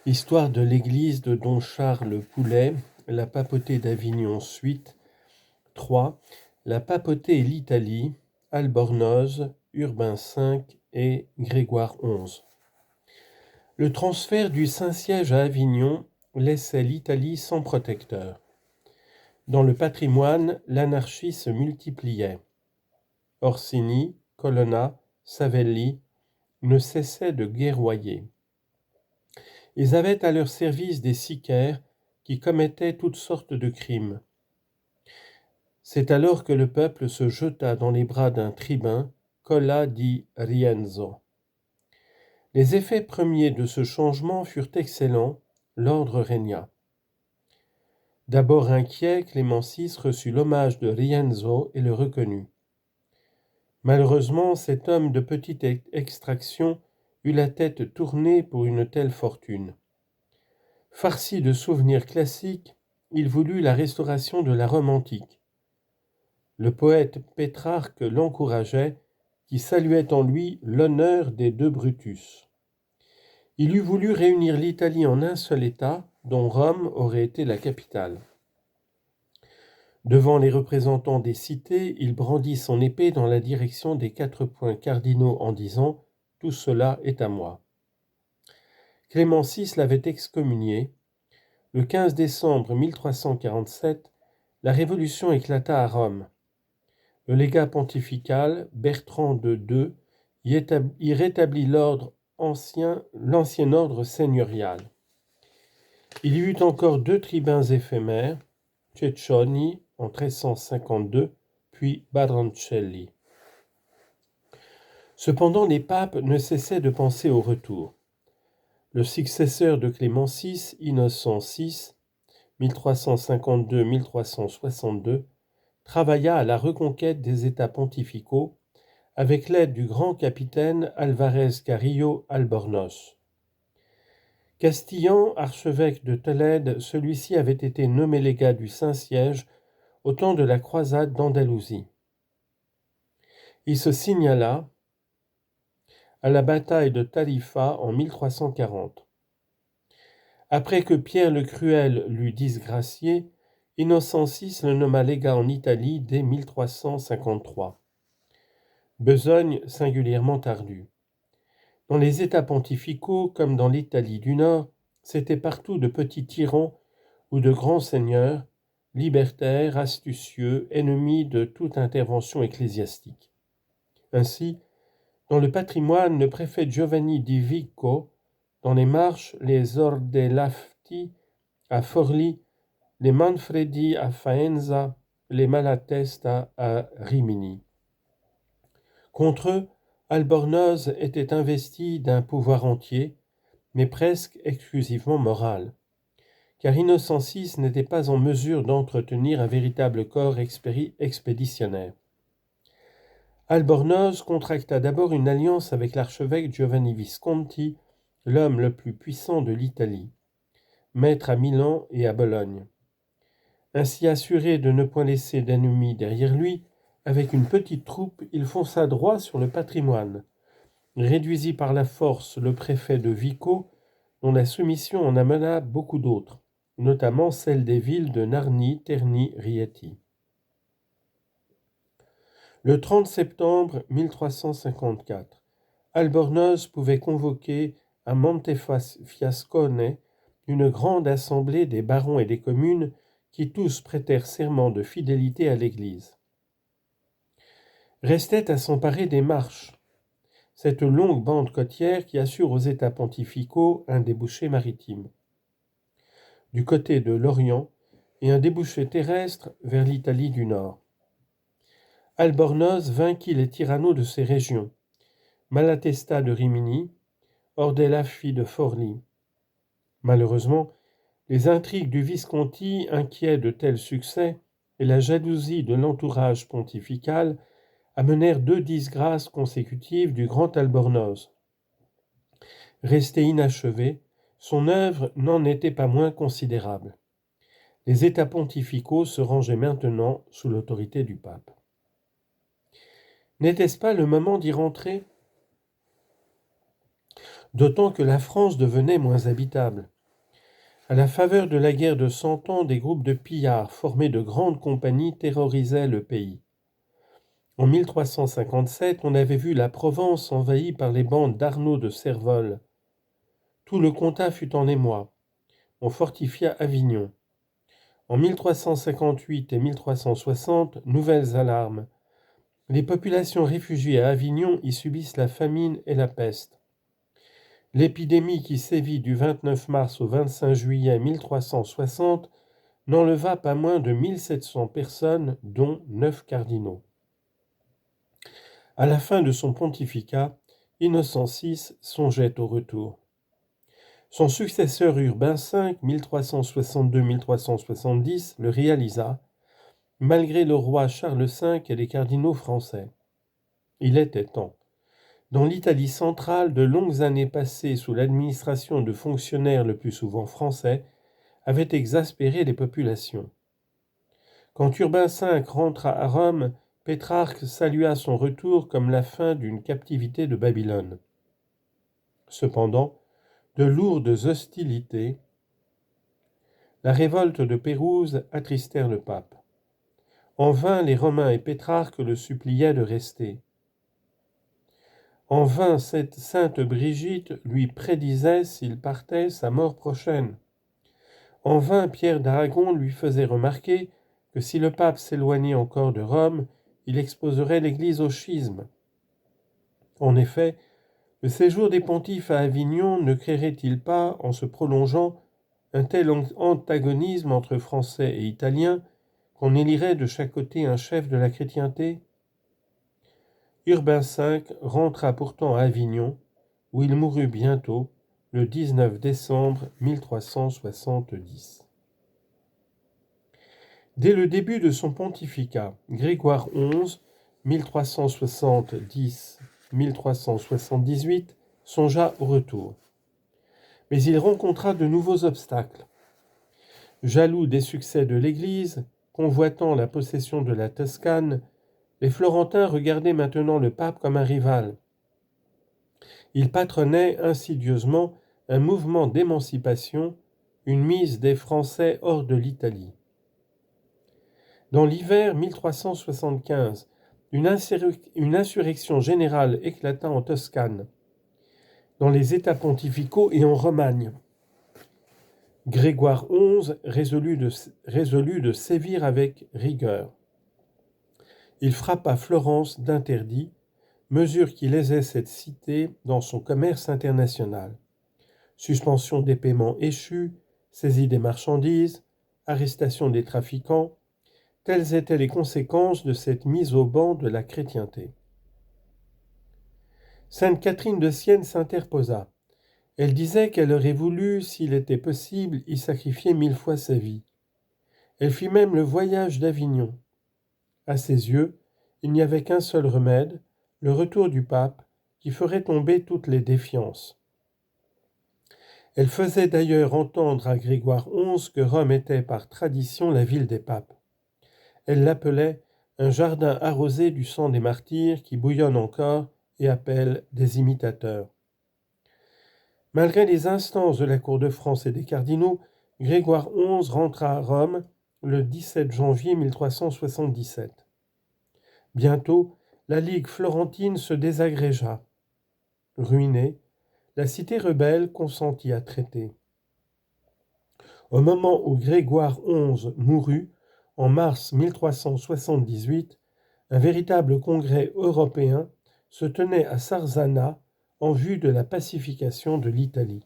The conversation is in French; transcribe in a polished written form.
Histoire de l'église de Don Charles Poulet, la papauté d'Avignon suite 3, la papauté et l'Italie, Albornoz, Urbain V et Grégoire XI. Le transfert du Saint-Siège à Avignon laissait l'Italie sans protecteur. Dans le patrimoine, l'anarchie se multipliait. Orsini, Colonna, Savelli ne cessaient de guerroyer. Ils avaient à leur service des sicaires qui commettaient toutes sortes de crimes. C'est alors que le peuple se jeta dans les bras d'un tribun, Colla di Rienzo. Les effets premiers de ce changement furent excellents, l'ordre régna. D'abord inquiet, Clément VI reçut l'hommage de Rienzo et le reconnut. Malheureusement, cet homme de petite extraction eut la tête tournée pour une telle fortune. Farci de souvenirs classiques, il voulut la restauration de la Rome antique. Le poète Pétrarque l'encourageait, qui saluait en lui l'honneur des deux Brutus. Il eût voulu réunir l'Italie en un seul État, dont Rome aurait été la capitale. Devant les représentants des cités, il brandit son épée dans la direction des 4 points cardinaux en disant « Tout cela est à moi ». Clément VI l'avait excommunié. Le 15 décembre 1347, la Révolution éclata à Rome. Le légat pontifical, Bertrand de II, y rétablit l'ancien ordre seigneurial. Il y eut encore 2 tribuns éphémères, Cecchoni en 1352, puis Baroncelli. Cependant, les papes ne cessaient de penser au retour. Le successeur de Clément VI, Innocent VI, 1352-1362, travailla à la reconquête des États pontificaux avec l'aide du grand capitaine Alvarez Carrillo Albornoz. Castillan, archevêque de Tolède, celui-ci avait été nommé légat du Saint-Siège au temps de la croisade d'Andalousie. Il se signala à la bataille de Tarifa en 1340. Après que Pierre le Cruel l'eut disgracié, Innocent VI le nomma légat en Italie dès 1353. Besogne singulièrement ardue. Dans les États pontificaux, comme dans l'Italie du Nord, c'étaient partout de petits tyrans ou de grands seigneurs, libertaires, astucieux, ennemis de toute intervention ecclésiastique. Ainsi, dans le patrimoine, le préfet Giovanni di Vico, dans les Marches, les Ordelafti à Forlì, les Manfredi à Faenza, les Malatesta à Rimini. Contre eux, Albornoz était investi d'un pouvoir entier, mais presque exclusivement moral, car Innocent VI n'était pas en mesure d'entretenir un véritable corps expéditionnaire. Albornoz contracta d'abord une alliance avec l'archevêque Giovanni Visconti, l'homme le plus puissant de l'Italie, maître à Milan et à Bologne. Ainsi assuré de ne point laisser d'ennemis derrière lui, avec une petite troupe, il fonça droit sur le patrimoine, réduisit par la force le préfet de Vico, dont la soumission en amena beaucoup d'autres, notamment celle des villes de Narni, Terni, Rieti. Le 30 septembre 1354, Albornoz pouvait convoquer à Montefiascone une grande assemblée des barons et des communes qui tous prêtèrent serment de fidélité à l'Église. Restait à s'emparer des Marches, cette longue bande côtière qui assure aux États pontificaux un débouché maritime. Du côté de l'Orient et un débouché terrestre vers l'Italie du Nord. Albornoz vainquit les tyrannos de ces régions, Malatesta de Rimini, Ordelaffi de Forlì. Malheureusement, les intrigues du Visconti, inquiet de tels succès, et la jalousie de l'entourage pontifical amenèrent 2 disgrâces consécutives du grand Albornoz. Resté inachevé, son œuvre n'en était pas moins considérable. Les États pontificaux se rangeaient maintenant sous l'autorité du pape. N'était-ce pas le moment d'y rentrer ? d'autant que la France devenait moins habitable. À la faveur de la guerre de Cent Ans, des groupes de pillards formés de grandes compagnies terrorisaient le pays. En 1357, on avait vu la Provence envahie par les bandes d'Arnaud de Servolles. Tout le comtat fut en émoi. On fortifia Avignon. En 1358 et 1360, nouvelles alarmes. Les populations réfugiées à Avignon y subissent la famine et la peste. L'épidémie qui sévit du 29 mars au 25 juillet 1360 n'enleva pas moins de 1700 personnes, dont 9 cardinaux. À la fin de son pontificat, Innocent VI songeait au retour. Son successeur Urbain V, 1362-1370, le réalisa, malgré le roi Charles V et les cardinaux français. Il était temps. Dans l'Italie centrale, de longues années passées sous l'administration de fonctionnaires le plus souvent français avaient exaspéré les populations. Quand Urbain V rentra à Rome, Pétrarque salua son retour comme la fin d'une captivité de Babylone. Cependant, de lourdes hostilités, la révolte de Pérouse attristèrent le pape. En vain les Romains et Pétrarque le suppliaient de rester. En vain cette sainte Brigitte lui prédisait, s'il partait, sa mort prochaine. En vain Pierre d'Aragon lui faisait remarquer que si le pape s'éloignait encore de Rome, il exposerait l'Église au schisme. En effet, le séjour des pontifes à Avignon ne créerait-il pas, en se prolongeant, un tel antagonisme entre Français et Italiens qu'on élirait de chaque côté un chef de la chrétienté ? Urbain V rentra pourtant à Avignon, où il mourut bientôt, le 19 décembre 1370. Dès le début de son pontificat, Grégoire XI, 1370-1378, songea au retour. Mais il rencontra de nouveaux obstacles. Jaloux des succès de l'Église, convoitant la possession de la Toscane, les Florentins regardaient maintenant le pape comme un rival. Ils patronnaient insidieusement un mouvement d'émancipation, une mise des Français hors de l'Italie. Dans l'hiver 1375, une insurrection générale éclata en Toscane, dans les États pontificaux et en Romagne. Grégoire XI résolut de sévir avec rigueur. Il frappa Florence d'interdit, mesure qui lésait cette cité dans son commerce international. Suspension des paiements échus, saisie des marchandises, arrestation des trafiquants, telles étaient les conséquences de cette mise au ban de la chrétienté. Sainte Catherine de Sienne s'interposa. Elle disait qu'elle aurait voulu, s'il était possible, y sacrifier 1000 fois sa vie. Elle fit même le voyage d'Avignon. À ses yeux, il n'y avait qu'un seul remède, le retour du pape, qui ferait tomber toutes les défiances. Elle faisait d'ailleurs entendre à Grégoire XI que Rome était par tradition la ville des papes. Elle l'appelait un jardin arrosé du sang des martyrs qui bouillonne encore et appelle des imitateurs. Malgré les instances de la cour de France et des cardinaux, Grégoire XI rentra à Rome le 17 janvier 1377. Bientôt, la Ligue florentine se désagrégea. Ruinée, la cité rebelle consentit à traiter. Au moment où Grégoire XI mourut, en mars 1378, un véritable congrès européen se tenait à Sarzana en vue de la pacification de l'Italie.